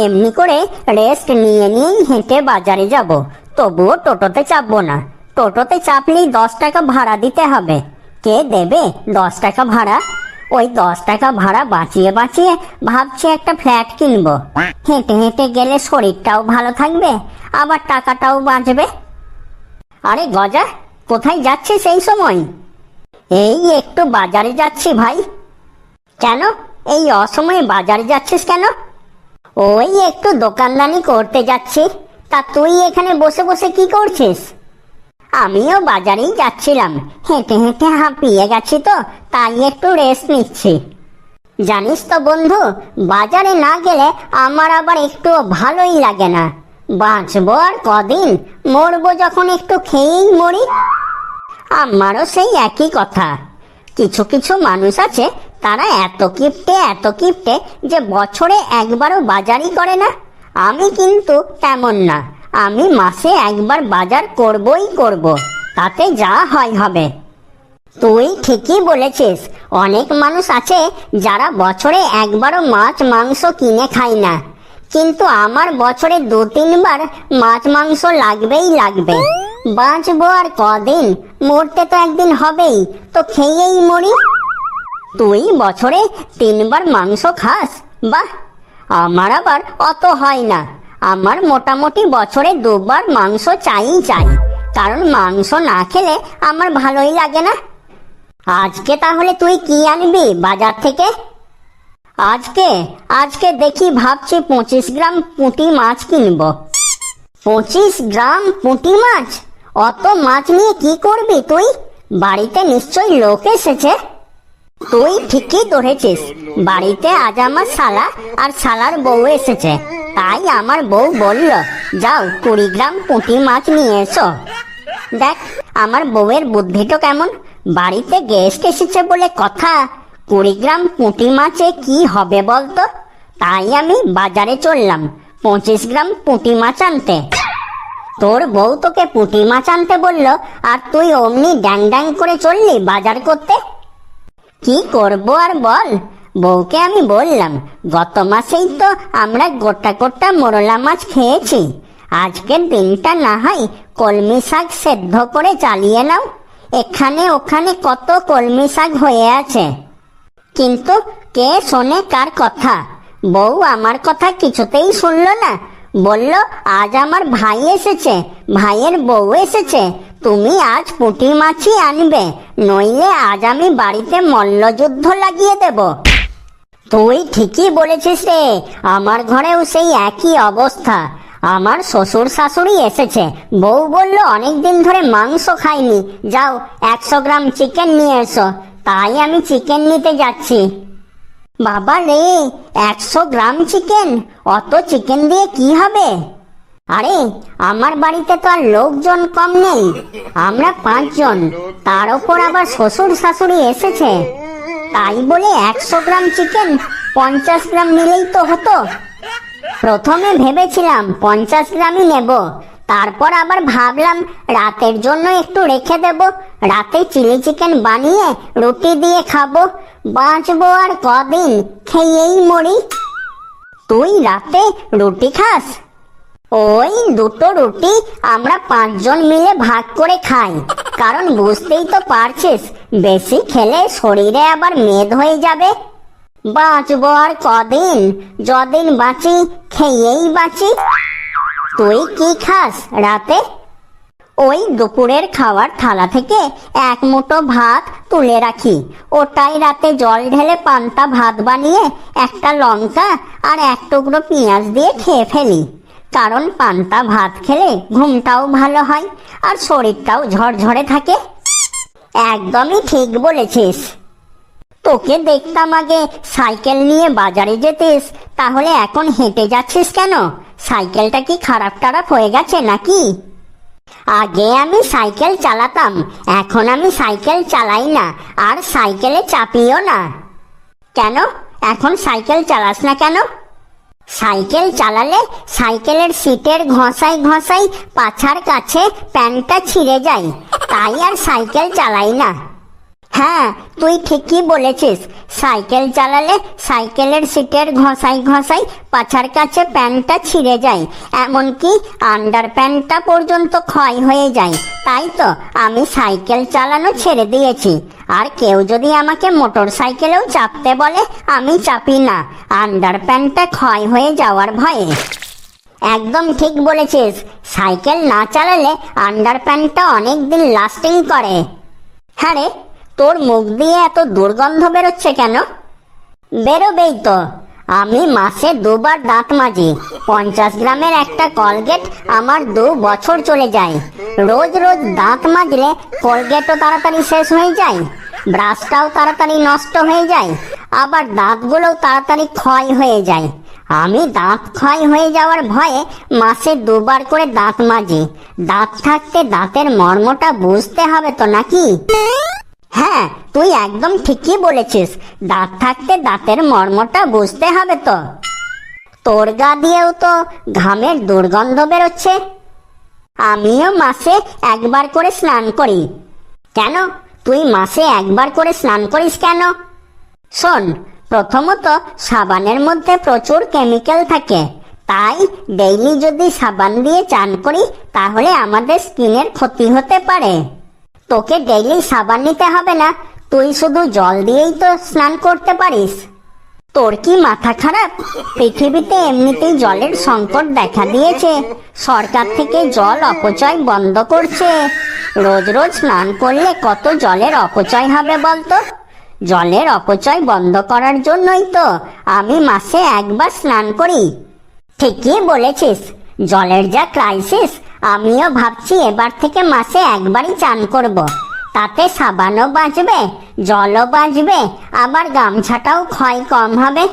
এমনি করে রেস্ট নিয়ে নিয়েই হেঁটে বাজারে যাব, তবুও টোটোতে চাপবো না। টোটোতে চাপলেই 10 টাকা ভাড়া দিতে হবে। কে দেবে 10 টাকা ভাড়া? ওই 10 টাকা ভাড়া বাঁচিয়ে বাঁচিয়ে ভাবছি একটা ফ্ল্যাট কিনবো। হেঁটে হেঁটে গেলে শরীরটাও ভালো থাকবে, আবার টাকাটাও বাঁচবে। আরে গজা, কোথায় যাচ্ছিস এই সময়? এই একটু বাজারে যাচ্ছি ভাই। কেন এই অসময়ে বাজারে যাচ্ছিস কেন? ওই একটু দোকানদানি করতে যাচ্ছি। তা তুই এখানে বসে বসে কি করছিস? আমিও বাজারেই যাচ্ছিলাম, হেঁটে হেঁটে হাঁপিয়ে গেছি তো, তাই একটু রেস্ট নিচ্ছি। জানিস তো বন্ধু, বাজারে না গেলে আমার আবার একটু ভালোই লাগে না। বাঁচবো আর কদিন, মরবো যখন একটু খেয়েই মরি। আমারও সেই একই কথা। কিছু কিছু মানুষ আছে, তারা এত কিপটে যে বছরে একবারও বাজারই করে না। আমি কিন্তু তেমন না, আমি মাসে একবার বাজার করবই করব, তাতে যা হয় হবে। তুই ঠিকই বলেছিস, অনেক মানুষ আছে যারা বছরে একবারও মাছ মাংস কিনে খায় না, কিন্তু আমার বছরে 2-3 বার মাছ মাংস লাগবেই লাগবে। বাঁচবো আর কদিন, মরতে তো একদিন হবেই, তো খেয়েই মরি। তুই বছরে 3 বার মাংস খাস? বাহ, আমার আবার অত হয় না। আমার মোটামুটি বছরে 2 বার মাংস চাই, কারণ মাংস না খেলে আমার ভালোই লাগে না। আজকে তাহলে তুই কি আনবি বাজার থেকে? আজকে দেখি, ভাবছি 25 গ্রাম পুঁটি মাছ কিনবো। 25 গ্রাম পুঁটি মাছ? অত মাছ নিয়ে কি করবি তুই? বাড়িতে নিশ্চয়ই লোক এসেছে। তুই ঠিকই ধরেছিস, বাড়িতে আজ আমার শালা আর শালার বউ এসেছে, তাই আমার বউ বলল, যাও 20 গ্রাম পুঁটি মাছ নিয়ে এসো। দেখ আমার বউয়ের বুদ্ধিটা কেমন, বাড়িতে গেস্ট এসেছে বলে কথা, 20 গ্রাম পুঁটি মাছে কি হবে বলতো? তাই আমি বাজারে চললাম 25 গ্রাম পুঁটি মাছ আনতে। তোর বউ তোকে পুঁটি মাছ আনতে বললো, আর তুই অমনি ড্যাং ড্যাং করে চললি বাজার করতে? কি করবো আর বল। বউকে আমি বললাম, গত মাসেই তো আমরা গোটা মোরলা মাছ খেয়েছি, আজকের দিনটা না হয় কলমি শাক সেদ্ধ করে চালিয়ে নাও। এখানে ওখানে কত কলমি শাক হয়ে আছে, কিন্তু কে শোনে কার কথা? বউ আমার কথা কিছুতেই শুনলো না, বলল, আজ আমার ভাই এসেছে, ভাইয়ের বউ এসেছে, তুমি আজ পুঁটি মাছই আনবে, নইলে আজ আমি বাড়িতে মল্লযুদ্ধ লাগিয়ে দেব। তুই ঠিকই বলেছিস রে, আমার ঘরেও সেই একই অবস্থা। আমার শ্বশুর শাশুড়ি এসেছে, বউ বলল অনেকদিন ধরে মাংস খাইনি, যাও 100 গ্রাম চিকেন নিয়ে এসো। তাই আমি চিকেন নিতে যাচ্ছি। বাবা রে, 100 গ্রাম চিকেন? অত চিকেন দিয়ে কি হবে? আরে আমার বাড়িতে তো আর লোকজন কম নেই, আমরা 5 জন, তার উপর আবার শ্বশুর শাশুড়ি এসেছে, তাই বলে 100 গ্রাম চিকেন 50 গ্রাম নিলেই তো হতো। প্রথমে ভেবেছিলাম 50 গ্রামই নেব, তারপর আবার ভাবলাম রাতের জন্য একটু রেখে দেব, রাতে চিলি চিকেন বানিয়ে রুটি দিয়ে খাবো। বাঁচবো আর কদিন, খেয়েই মরি। তুই রাতে রুটি খাস? ওই 2টো রুটি আমরা 5 জন মিলে ভাগ করে খাই, কারণ বুঝতেই তো পারছিস, বেশি খেলে শরীরে আবার মেদ হয়ে যাবে। বাঁচবো আর কদিন, যদিন বাঁচি খেয়েই বাঁচি। তুই কি খাস রাতে? ওই দুপুরের খাওয়ার থালা থেকে 1 মুঠো ভাত তুলে রাখি, ওটাই রাতে জল ঢেলে পান্তা ভাত বানিয়ে একটা লঙ্কা আর 1 টুকরো পেঁয়াজ দিয়ে খেয়ে ফেলি, কারণ পান্তা ভাত খেলে ঘুমটাও ভালো হয় আর শরীরটাও ঝরঝরে থাকে। একদমই ঠিক বলেছিস। তোকে দেখতাম আগে সাইকেল নিয়ে বাজারে যেতিস, তাহলে এখন হেঁটে যাচ্ছিস কেন? সাইকেলটা কি খারাপ টারাপ হয়ে গেছে নাকি? আগে আমি সাইকেল চালাতাম, এখন আমি সাইকেল চালাই না, আর সাইকেলে চাপিও না। কেন এখন সাইকেল চালাস না কেন? সাইকেল চালালে সাইকেলের সিটের ঘষাই পাছার কাছে প্যান্টটা ছিঁড়ে যায়, তাই আর সাইকেল চালাই না। হ্যাঁ, তুই ঠিকই বলেছিস। সাইকেল চালালে সাইকেলের সিটের ঘষাই ঘষাই পাছার কাছে প্যান্টটা ছিঁড়ে যায়, এমনকি আন্ডার প্যান্টটা পর্যন্ত ক্ষয় হয়ে যায়। তাই তো আমি সাইকেল চালানো ছেড়ে দিয়েছি। আর কেউ যদি আমাকে মোটর সাইকেলেও চাপতে বলে আমি চাপি না, আন্ডার প্যান্টটা ক্ষয় হয়ে যাওয়ার ভয়ে। একদম ঠিক বলেছিস, সাইকেল না চালালে আন্ডার প্যান্টটা অনেক দিন লাস্টিং করে। হ্যাঁ রে, তোর মুখ দিয়ে এত দুর্গন্ধ বেরোচ্ছে কেন? বেরোবেই তো, আমি মাসে 2 বার দাঁত মাজি। 50 গ্রামের একটা কলগেট আমার 2 বছর চলে যায়। রোজ রোজ দাঁত মাজলে কলগেটও তাড়াতাড়ি শেষ হয়ে যায়, ব্রাশটাও তাড়াতাড়ি নষ্ট হয়ে যায়, আবার দাঁতগুলোও তাড়াতাড়ি ক্ষয় হয়ে যায়। আমি দাঁত ক্ষয় হয়ে যাওয়ার ভয়ে মাসে 2 বার করে দাঁত মাজি। দাঁত থাকতে দাঁতের মর্মটা বুঝতে হবে তো নাকি? হ্যাঁ, তুই একদম ঠিকই বলেছিস, দাঁত থাকতে দাঁতের মর্মটা বুঝতে হবে তো। তোর গা দিয়েও তো ঘামের দুর্গন্ধ বেরোচ্ছে। আমিও মাসে 1 বার করে স্নান করি। কেন, তুই মাসে 1 বার করে স্নান করিস কেন? শোন, প্রথমত সাবানের মধ্যে প্রচুর কেমিক্যাল থাকে, তাই ডেইলি যদি সাবান দিয়ে চান করি তাহলে আমাদের স্কিনের ক্ষতি হতে পারে। তোকে ডেইলি সাবান নিতে হবে না, তুই শুধু জল দিয়েই তো স্নান করতে পারিস। তোর কি মাথা খারাপ? পৃথিবীতে এমনিতেই জলের সংকট দেখা দিয়েছে, সরকার থেকে জল অপচয় বন্ধ করছে। রোজ রোজ স্নান করলে কত জলের অপচয় হবে বলতো? জলের অপচয় বন্ধ করার জন্যই তো আমি মাসে 1 বার স্নান করি। ঠিকই বলেছিস, জলের যা ক্রাইসিস, আমিও ভাবছি এবার থেকে মাসে 1 বারই চান করব। তাতে সাবানও বাঁচবে, জলও বাঁচবে, আবার গামছাটাও ক্ষয় কম হবে।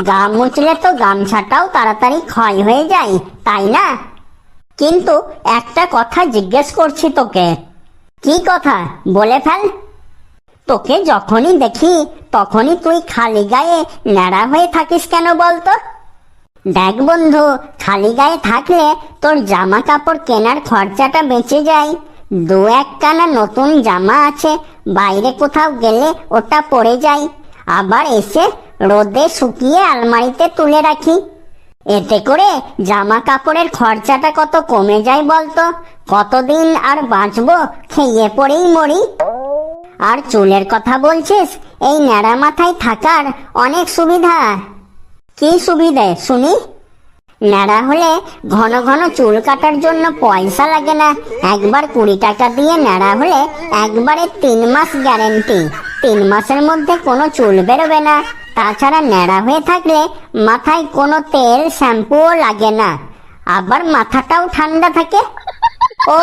গা মুছলে তো গামছাটাও তাড়াতাড়ি ক্ষয় হয়ে যায়, তাই না? কিন্তু একটা কথা জিজ্ঞেস করছি তোকে। কি কথা? বলে ফেল। তোকে যখনই দেখি তখনই তুই খালি গায়ে ন্যাড়া হয়ে থাকিস কেন বলতো? দেখ বন্ধু, খালি গায়ে থাকলে তোর জামা কাপড় কেনার খরচাটা বেঁচে যায়। 2-1 কানা নতুন জামা আছে, বাইরে কোথাও গেলে ওটা পরে যায়, আবার এসে রোদে শুকিয়ে আলমারিতে তুলে রাখি। এতে করে জামা কাপড়ের খরচাটা কত কমে যায় বলতো? কতদিন আর বাঁচবো, খেয়ে পড়েই মরি। আর চুলের কথা বলছিস, এই ন্যাড়া মাথায় থাকার অনেক সুবিধা। কি সুবিধে শুনি? ন্যাড়া হলে ঘন ঘন চুল কাটার জন্য পয়সা লাগে না। 1 বার 20 টাকা দিয়ে ন্যাড়া হলে 1 বারে 3 মাস গ্যারেন্টি। 3 মাসের মধ্যে কোনো চুল বেরোবে না। তাছাড়া ন্যাড়া হয়ে থাকলে মাথায় কোনো তেল শ্যাম্পুও লাগে না, আবার মাথাটাও ঠান্ডা থাকে। ও,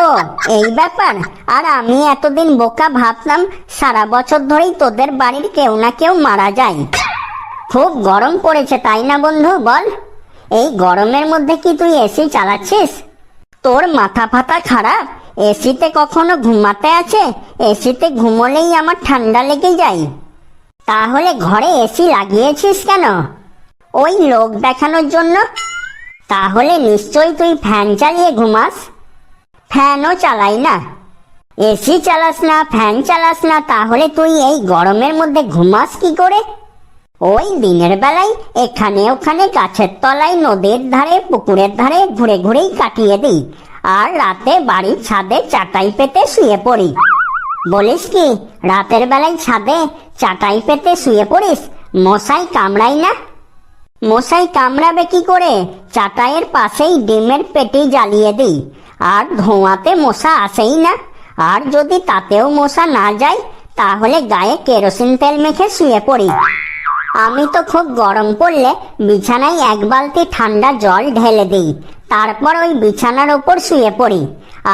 এই ব্যাপার। আর আমি এতদিন বোকা ভাবতাম সারা বছর ধরেই তোদের বাড়ির কেউ না কেউ মারা যায়। খুব গরম পড়েছে তাই না বন্ধু, বল? এই গরমের মধ্যে কি তুই এসি চালাচ্ছিস? তোর মাথা ফাতা খারাপ? এসিতে কখনো ঘুমাতে আছে? এসিতে ঘুমোলেই আমার ঠান্ডা লেগে যায়। তাহলে ঘরে এসি লাগিয়েছিস কেন? ওই লোক দেখানোর জন্য। তাহলে নিশ্চয়ই তুই ফ্যান চালিয়ে ঘুমাস। ফ্যানও চালাই না। এসি চালাস না, ফ্যান চালাস না, তাহলে তুই এই গরমের মধ্যে ঘুমাস কি করে? ওই দিনের বেলায় এখানে ওখানে গাছের তলায়, নদীর ধারে, পুকুরের ধারে ঘুরে ঘুরেই কাটিয়ে দিই, আর রাতে বাড়ির ছাদে চাটাই পেতে শুয়ে পড়ি। বলিস কি, রাতের বেলায় ছাদে চাটাই পেতে শুয়ে পড়িস? মশাই কামড়াই না? মশাই কামড়াবে কি করে? চাটাইয়ের পাশেই ডিমের পেটি জ্বালিয়ে দিই, আর ধোঁয়াতে মশা আসেই না। আর যদি তাতেও মশা না যায় তাহলে গায়ে কেরোসিন তেল মেখে শুয়ে পড়ি। আমি তো খুব গরম পড়লে বিছানায় 1 বালতি ঠান্ডা জল ঢেলে দিই, তারপর ওই বিছানার ওপর শুয়ে পড়ি,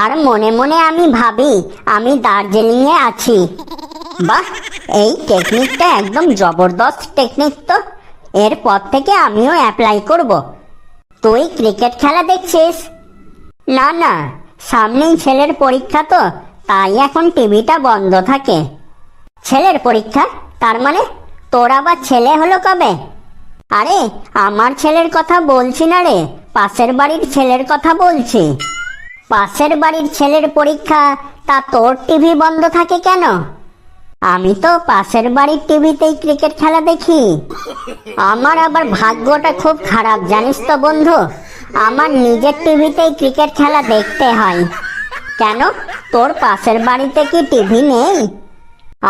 আর মনে মনে আমি ভাবি আমি দার্জিলিংয়ে আছি। বাহ, এই টেকনিকটা একদম জবরদস্ত টেকনিক তো। এরপর থেকে আমিও অ্যাপ্লাই করব। তুই ক্রিকেট খেলা দেখছিস? না না, সামনেই ছেলের পরীক্ষা তো, তাই এখন টিভিটা বন্ধ থাকে। ছেলের পরীক্ষা? তার মানে তোর আবার ছেলে হলো কবে? আরে, আমার ছেলের কথা বলছি না রে, পাশের বাড়ির ছেলের কথা বলছি। পাশের বাড়ির ছেলের পরীক্ষা, তা তোর টিভি বন্ধ থাকে কেন? আমি তো পাশের বাড়ির টিভিতেই ক্রিকেট খেলা দেখি। আমার আবার ভাগ্যটা খুব খারাপ জানিস তো বন্ধু, আমার নিজের টিভিতেই ক্রিকেট খেলা দেখতে হয়। কেন, তোর পাশের বাড়িতে কি টিভি নেই?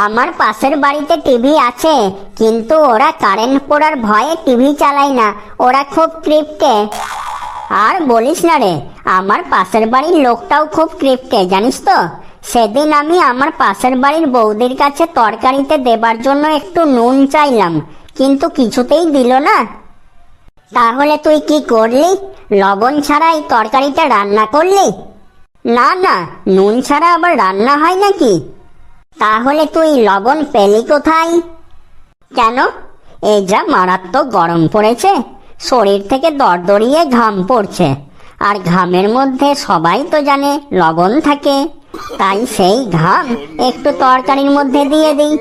আমার পাশের বাড়িতে টিভি আছে, কিন্তু ওরা কারেন্ট পোড়ার ভয়ে টিভি চালায় না, ওরা খুব ক্রিপ্টে। আর বলিস না রে, আমার পাশের বাড়ির লোকটাও খুব ক্রিপ্টে জানিস তো। সেদিন আমি আমার পাশের বাড়ির বৌদির কাছে তরকারিতে দেবার জন্য একটু নুন চাইলাম, কিন্তু কিছুতেই দিল না। তাহলে তুই কি করলি? লবণ ছাড়া এই তরকারিটা রান্না করলি? না না, নুন ছাড়া আবার রান্না হয় নাকি? তাহলে তুই লবণ পেলি কোথায়? কেন, এই যা মারাত্মক গরম পড়েছে, শরীর থেকে দরদরিয়ে ঘাম পড়ছে, আর ঘামের মধ্যে সবাই তো জানে লবণ থাকে, তাই সেই ঘাম একটু তরকারির মধ্যে দিয়ে দিই।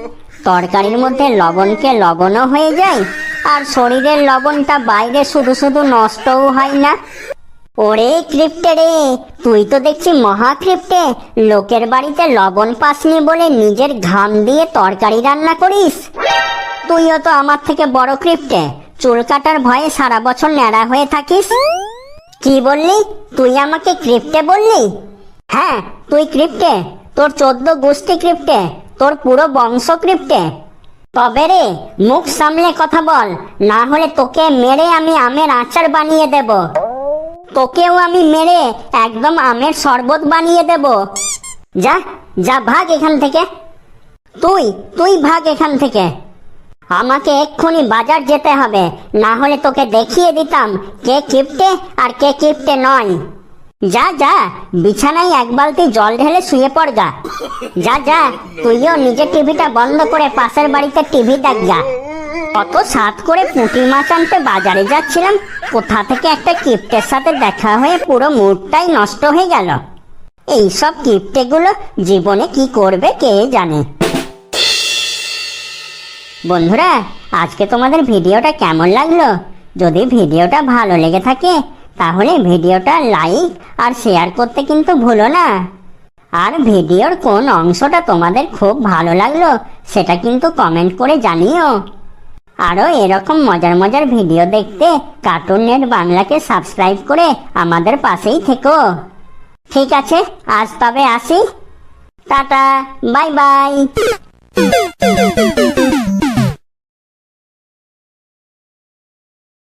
তরকারির মধ্যে লবণকে লবণও হয়ে যায়, আর শরীরের লবণটা বাইরে শুধু শুধু নষ্টও হয় না। ওরে ক্রিপ্টে রে, তুই তো দেখছি মহা ক্রিপ্টে। লোকের বাড়িতে লবণ পাসনি বলে নিজের ঘাম দিয়ে তরকারি রান্না করিস। তুইও তো আমার থেকে বড় ক্রিপ্টে, চুল কাটার ভয়ে সারা বছর ন্যাড়া হয়ে থাকিস। কি বললি? তুই আমাকে ক্রিপ্টে বললি? হ্যাঁ, তুই ক্রিপ্টে, তোর 14 গোষ্ঠী ক্রিপ্টে, তোর পুরো বংশ ক্রিপ্টে। তবে রে, মুখ সামলে কথা বল, না হলে তোকে মেরে আমি আমের আচার বানিয়ে দেব। তোকেও আমি মেরে একদম আমের শরবত বানিয়ে দেব। যা যা, ভাগ এখান থেকে। তুই তুই ভাগ এখান থেকে। আমাকে এক্ষুনি বাজার যেতে হবে, না হলে তোকে দেখিয়ে দিতাম কে কিপ্টে আর কে কিপ্টে নয়। যা যা, বিছানায় এক বালতি জল ঢেলে শুয়ে পড় গা। যা যা, তুইও নিজের টিভিটা বন্ধ করে পাশের বাড়িতে টিভি দেখ যা। কত সাত করে পুঁটি মাছ আনতে বাজারে যাচ্ছিলাম, কোথা থেকে একটা কিপ্টের সাথে দেখা হয়ে পুরো মুডটাই নষ্ট হয়ে গেল। এইসব কিপ্টেগুলো জীবনে কি করবে কে জানে। বন্ধুরা, আজকে তোমাদের ভিডিওটা কেমন লাগলো? যদি ভিডিওটা ভালো লেগে থাকে তাহলে ভিডিওটা লাইক আর শেয়ার করতে কিন্তু ভুলো না। আর ভিডিওর কোন অংশটা তোমাদের খুব ভালো লাগলো সেটা কিন্তু কমেন্ট করে জানিও। আরও এরকম মজার মজার ভিডিও দেখতে কার্টুন নেট বাংলাকে সাবস্ক্রাইব করে আমাদের পাশেই থেকো। ঠিক আছে, আজ তবে আসি। Tata, bye bye.